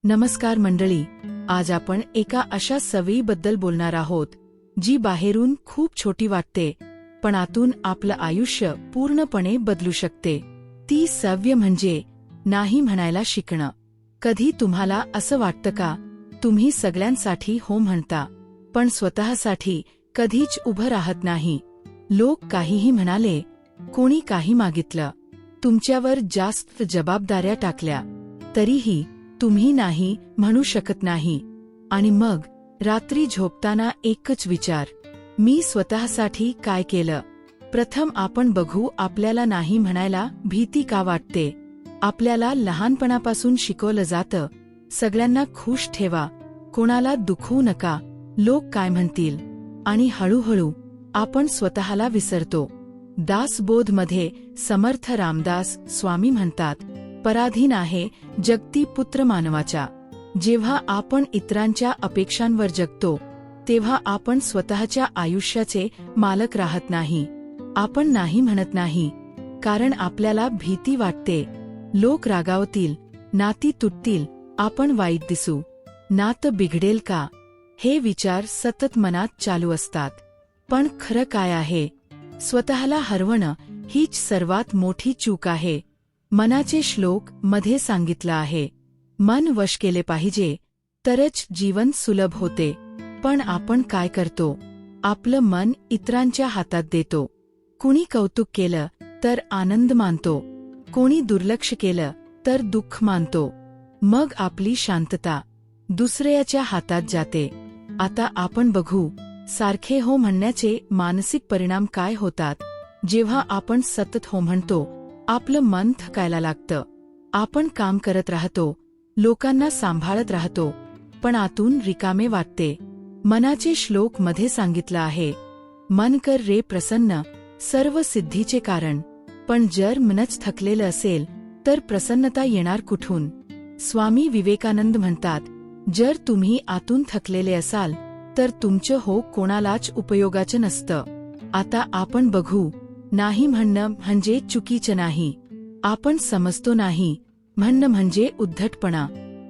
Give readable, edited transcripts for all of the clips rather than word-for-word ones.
नमस्कार मंडळी, आज आपण एका अशा सवयीबद्दल बोलणार आहोत जी बाहेरून खूप छोटी वाटते पण आतून आपलं आयुष्य पूर्णपणे बदलू शकते। ती सवय म्हणजे नाही म्हणायला शिकणं। कधी तुम्हाला असं वाटतं का तुम्ही सगळ्यांसाठी हो म्हणता पण स्वतःसाठी कधीच उभं राहत नाही? लोक काहीही म्हणाले, कोणी काही मागितलं, तुमच्यावर जास्त जबाबदाऱ्या टाकल्या, तरीही तुम्ही नाही म्हणू शकत नाही। आणि मग रात्री झोपताना एकच विचार, मी स्वतःसाठी काय केलं? प्रथम आपण बघू आपल्याला नाही म्हणायला भीती का वाटते। आपल्याला लहानपणापासून शिकवलं जातं, सगळ्यांना खुश ठेवा, कोणाला दुखवू नका, लोक काय म्हणतील। आणि हळूहळू आपण स्वतःला विसरतो। दासबोधमध्ये समर्थ रामदास स्वामी म्हणतात, पराधीन आहे जगती पुत्र मानवाच्या। जेव्हा आपण इतरांच्या अपेक्षांवर जगतो तेव्हा आपण स्वतःच्या आयुष्याचे मालक राहत नाही। आपण नाही म्हणत नाही कारण आपल्याला भीती वाटते, लोक रागावतील, नाती तुटतील, आपण वाईट दिसू, नातं बिघडेल का, हे विचार सतत मनात चालू असतात। पण खरं काय आहे? स्वतःला हरवणं हीच सर्वात मोठी चूक आहे। मनाचे श्लोक मध्ये सांगितलं आहे, मन वश केले पाहिजे तरच जीवन सुलभ होते। पण आपण काय करतो? आपलं मन इतरांच्या हातात देतो। कुणी कौतुक केलं तर आनंद मानतो, कोणी दुर्लक्ष केलं तर दुःख मानतो, मग आपली शांतता दुसऱ्याच्या हातात जाते। आता आपण बघू सारखे हो म्हणण्याचे मानसिक परिणाम काय होतात। जेव्हा आपण सतत हो म्हणतो आपलं मन थकायला लागतं, आपण काम करत राहतो, लोकांना सांभाळत राहतो, पण आतून रिकामे वाटते। मनाचे श्लोक मध्ये सांगितलं आहे, मन कर रे प्रसन्न सर्व सिद्धीचे कारण। पण जर मनच थकलेलं असेल तर प्रसन्नता येणार कुठून? स्वामी विवेकानंद म्हणतात, जर तुम्ही आतून थकलेले असाल तर तुमचं हो कोणालाच उपयोगाचं नसतं। आता आपण बघू, नाही म्हणणं म्हणजे चुकीचं नाही, आपण समजतो नाही म्हणणं म्हणजे उद्धटपणा।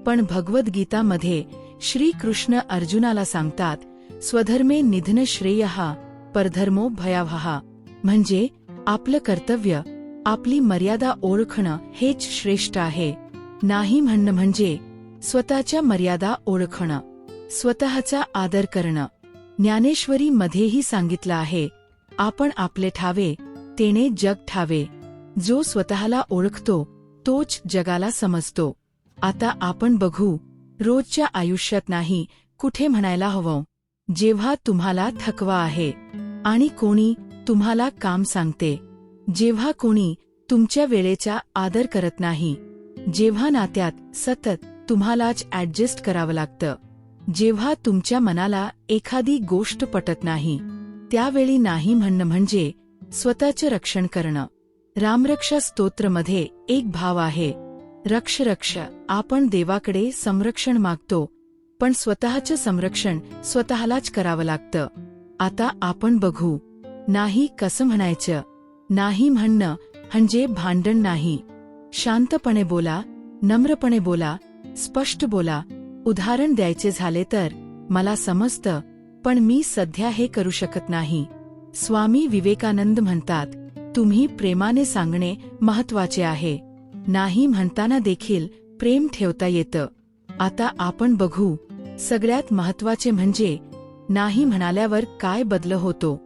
पण भगवद्गीतामध्ये श्री कृष्ण अर्जुनाला सांगतात, स्वधर्मे निधन श्रेयः परधर्मो भयावह। म्हणजे आपलं कर्तव्य, आपली मर्यादा ओळखणं हेच श्रेष्ठ आहे। नाही म्हणणं म्हणजे स्वतःच्या मर्यादा ओळखणं, स्वतःचा आदर करणं। ज्ञानेश्वरी मध्येही सांगितलं आहे, आपण आपले ठावे तेने जग ठावे। जो स्वतःला ओळखतो तोच जगाला समजतो। आता आपण बघू रोजच्या आयुष्यात नाही कुठे म्हणायला हवं। जेव्हा तुम्हाला थकवा आहे आणि कोणी तुम्हाला काम सांगते, जेव्हा कोणी तुमच्या वेळेचा आदर करत नाही, जेव्हा नात्यात सतत तुम्हालाच ऍडजस्ट करावं लागतं, जेव्हा तुमच्या मनाला एखादी गोष्ट पटत नाही, त्यावेळी नाही म्हणणं म्हणजे स्वतःचं रक्षण करणं। रामरक्षा स्तोत्रमध्ये एक भाव आहे, रक्ष रक्ष। आपण देवाकडे संरक्षण मागतो पण स्वतःचं संरक्षण स्वतःलाच करावं लागतं। आता आपण बघू नाही कसं म्हणायचं। नाही म्हणणं म्हणजे भांडण नाही, शांतपणे बोला, नम्रपणे बोला, स्पष्ट बोला। उदाहरण द्यायचे झाले तर, मला समजतं पण मी सध्या हे करू शकत नाही। स्वामी विवेकानंद म्हणतात, तुम्ही प्रेमाने सांगणे महत्वाचे आहे, नाही म्हणताना देखील प्रेम ठेवता येतं। आता आपण बघू सगळ्यात महत्वाचे म्हणजे नाही म्हणाल्यावर काय बदल होतो।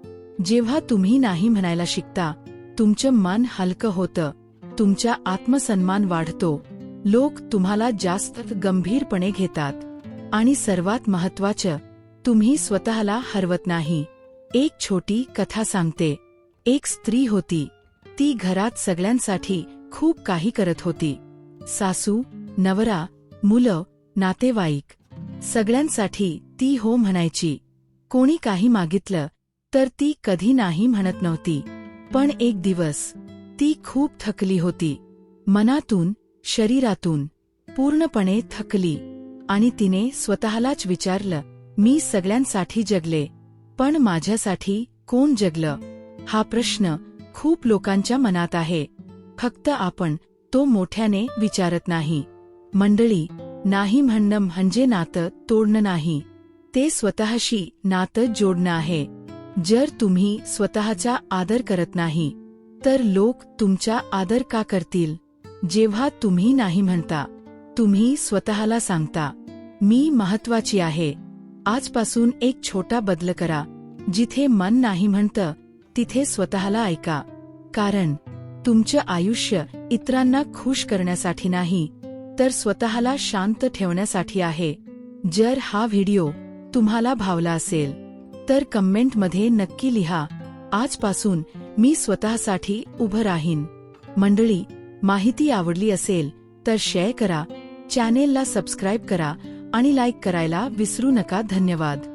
जेव्हा तुम्ही नाही म्हणायला शिकता तुमचं मन हलकं होतं, तुमचा आत्मसन्मान वाढतो, लोक तुम्हाला जास्त गंभीरपणे घेतात आणि सर्वात महत्वाचं, तुम्ही स्वतःला हरवत नाही। एक छोटी कथा सांगते, एक स्त्री होती, ती घरात सगळ्यांसाठी खूप काही करत होती। सासू, नवरा, मुलं, नातेवाईक, सगळ्यांसाठी ती हो म्हणायची। कोणी काही मागितलं तर ती कधी नाही म्हणत नव्हती। पण एक दिवस ती खूप थकली होती, मनातून शरीरातून पूर्णपणे थकली, आणि तिने स्वतःलाच विचारलं, मी सगळ्यांसाठी जगले पण माझ्यासाठी कोण जगलं? हा प्रश्न खूप लोकांच्या मनात आहे, फक्त आपण तो मोठ्याने विचारत नाही। मंडळी, नाही म्हणणं म्हणजे नातं तोडणं नाही, ते स्वतःशी नातं जोडणं आहे. जर तुम्ही स्वतःचा आदर करत नाही तर लोक तुमचा आदर का करतील? जेव्हा तुम्ही नाही म्हणता, तुम्ही स्वतःला सांगता, मी महत्वाची आहे. आजपासून एक छोटा बदल करा. जिथे मन नाही म्हणतं तिथे स्वतःला ऐका. कारण तुमचं आयुष्य इतरांना खुश करण्यासाठी नाही तर स्वतःला शांत ठेवण्यासाठी आहे. जर हा व्हिडिओ तुम्हाला भावला असेल तर कमेंटमध्ये नक्की लिहा, आजपासून मी स्वतःसाठी उभं राहीन. मंडळी, माहिती आवडली असेल तर शेअर करा, चॅनेलला सबस्क्राईब करा आणि लाईक करायला विसरू नका. धन्यवाद.